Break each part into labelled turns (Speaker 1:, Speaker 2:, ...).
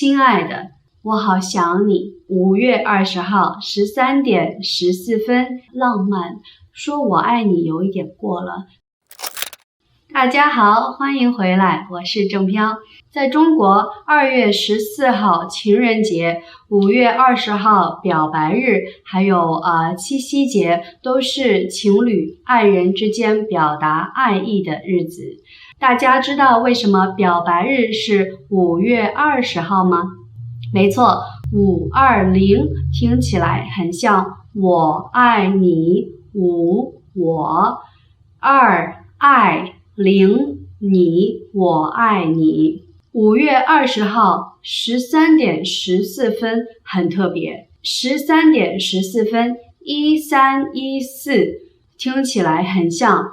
Speaker 1: 亲爱的，我好想你。5月20号13点14分，浪漫，说我爱你有一点过了。大家好，欢迎回来，我是郑飘。在中国，2月14号情人节，5月20号表白日，还有七夕节，都是情侣爱人之间表达爱意的日子。大家知道为什么表白日是5月20号吗？没错，520听起来很像我爱你，5我，2爱0你我爱你。5月20号13点14分很特别，13点14分1314听起来很像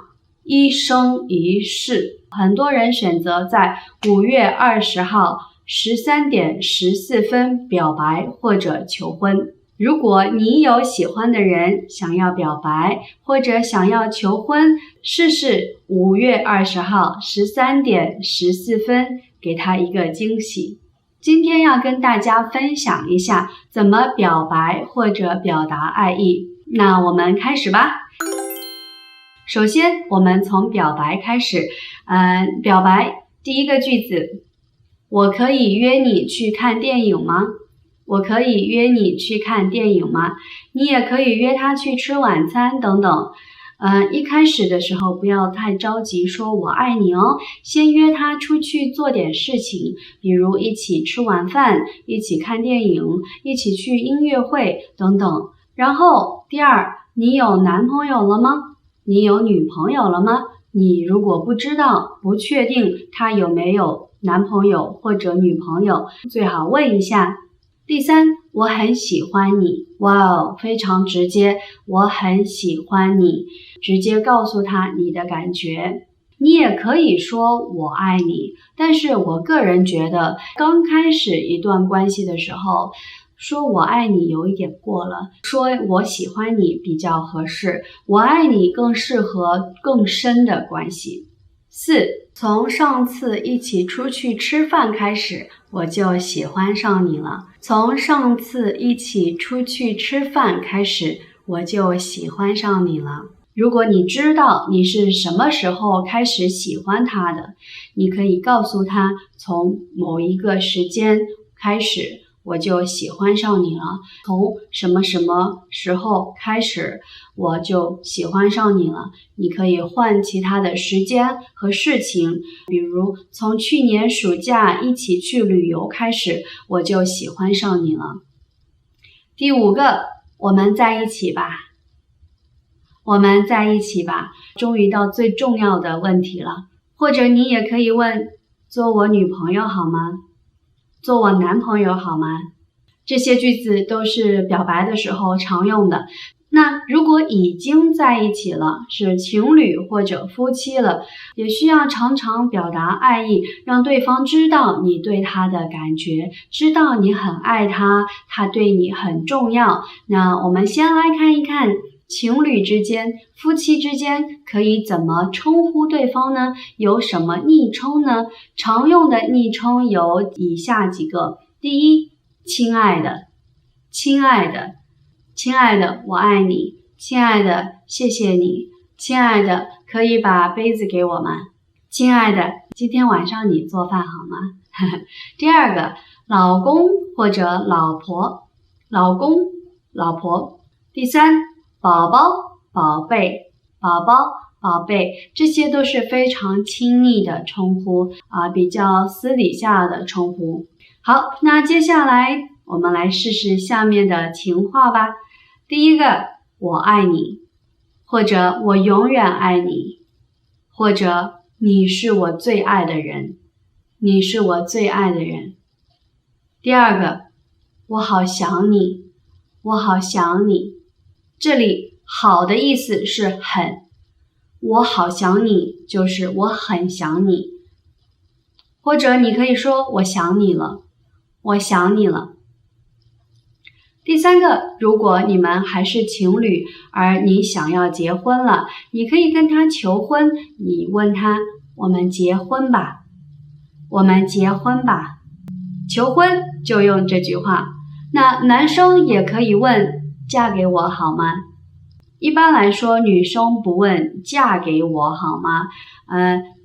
Speaker 1: 一生一世。很多人选择在5月20号13点14分表白或者求婚。如果你有喜欢的人想要表白或者想要求婚，试试5月20号13点14分，给他一个惊喜。今天要跟大家分享一下怎么表白或者表达爱意。那我们开始吧。首先，我们从表白开始。表白第一个句子，我可以约你去看电影吗？我可以约你去看电影吗？你也可以约他去吃晚餐等等。一开始的时候不要太着急说我爱你哦，先约他出去做点事情，比如一起吃晚饭，一起看电影，一起去音乐会等等。然后第二，你有男朋友了吗？你有女朋友了吗？你如果不知道，不确定他有没有男朋友或者女朋友，最好问一下。第三，我很喜欢你。哇哦，非常直接，我很喜欢你，直接告诉他你的感觉。你也可以说我爱你，但是我个人觉得刚开始一段关系的时候，说我爱你有一点过了，说我喜欢你比较合适，我爱你更适合更深的关系。4，从上次一起出去吃饭开始，我就喜欢上你了。从上次一起出去吃饭开始，我就喜欢上你了。如果你知道你是什么时候开始喜欢他的，你可以告诉他，从某一个时间开始我就喜欢上你了，从什么什么时候开始我就喜欢上你了。你可以换其他的时间和事情，比如从去年暑假一起去旅游开始，我就喜欢上你了。第5个，我们在一起吧。我们在一起吧，终于到最重要的问题了。或者你也可以问，做我女朋友好吗？做我男朋友好吗？这些句子都是表白的时候常用的。那如果已经在一起了，是情侣或者夫妻了，也需要常常表达爱意，让对方知道你对他的感觉，知道你很爱他，他对你很重要。那我们先来看一看情侣之间、夫妻之间可以怎么称呼对方呢？有什么昵称呢？常用的昵称有以下几个。第一，亲爱的，亲爱的，亲爱的，我爱你，亲爱的，谢谢你，亲爱的，可以把杯子给我吗？亲爱的，今天晚上你做饭好吗？第二个，老公或者老婆，老公，老婆。第三，宝宝，宝贝，宝宝，宝贝，这些都是非常亲昵的称呼比较私底下的称呼。好，那接下来我们来试试下面的情话吧。第一个，我爱你，或者我永远爱你，或者你是我最爱的人，你是我最爱的人。第二个，我好想你，我好想你。这里好的意思是很，我好想你就是我很想你，或者你可以说我想你了，我想你了。第三个，如果你们还是情侣，而你想要结婚了，你可以跟他求婚，你问他，我们结婚吧，我们结婚吧。求婚就用这句话。那男生也可以问嫁给我好吗？一般来说，女生不问嫁给我好吗？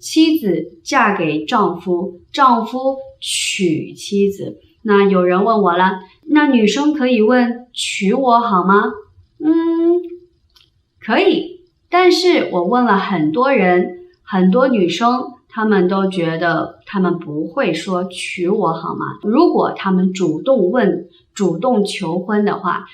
Speaker 1: 妻子嫁给丈夫，丈夫娶妻子。那有人问我了，那女生可以问娶我好吗？可以，但是我问了很多人，很多女生，她们都觉得她们不会说娶我好吗？如果她们主动问、主动求婚的话，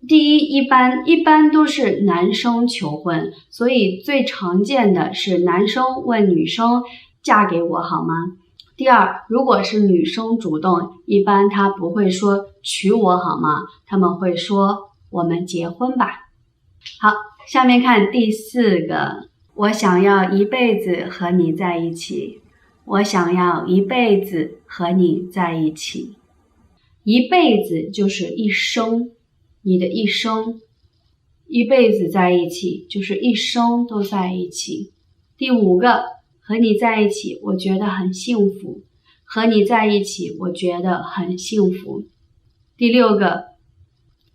Speaker 1: 第一，一般都是男生求婚，所以最常见的是男生问女生嫁给我好吗？第二，如果是女生主动，一般她不会说娶我好吗？他们会说我们结婚吧。好，下面看第4个，我想要一辈子和你在一起。我想要一辈子和你在一起。一辈子就是一生，你的一生，一辈子在一起就是一生都在一起。第5个，和你在一起我觉得很幸福，和你在一起我觉得很幸福。第6个，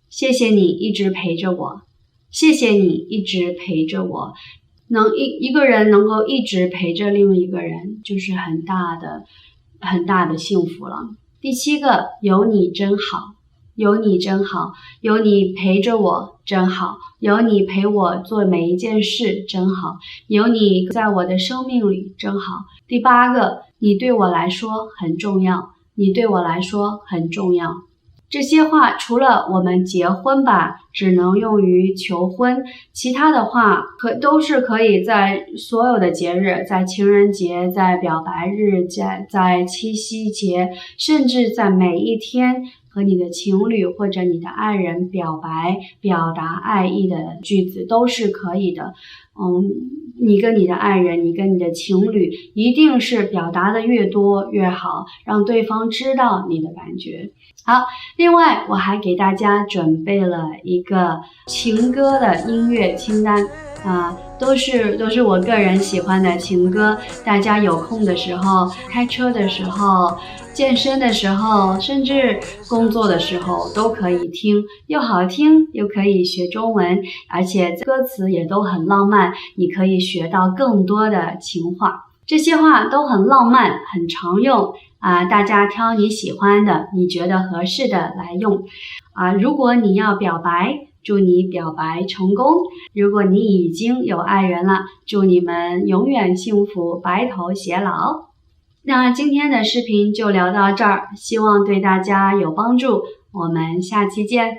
Speaker 1: 谢谢你一直陪着我，谢谢你一直陪着我。一个人能够一直陪着另一个人，就是很大的幸福了。第7个，有你真好，有你真好，有你陪着我真好，有你陪我做每一件事真好，有你在我的生命里真好。第8个，你对我来说很重要，你对我来说很重要。这些话除了我们结婚吧只能用于求婚，其他的话都是可以在所有的节日，在情人节，在表白日，在七夕节，甚至在每一天和你的情侣或者你的爱人表白表达爱意的句子都是可以的。你跟你的爱人，你跟你的情侣一定是表达的越多越好，让对方知道你的感觉。好，另外我还给大家准备了一个情歌的音乐清单都是我个人喜欢的情歌，大家有空的时候，开车的时候，健身的时候，甚至工作的时候都可以听，又好听又可以学中文，而且歌词也都很浪漫，你可以学到更多的情话。这些话都很浪漫，很常用大家挑你喜欢的，你觉得合适的来用如果你要表白，祝你表白成功。如果你已经有爱人了，祝你们永远幸福，白头偕老。那今天的视频就聊到这儿，希望对大家有帮助，我们下期见。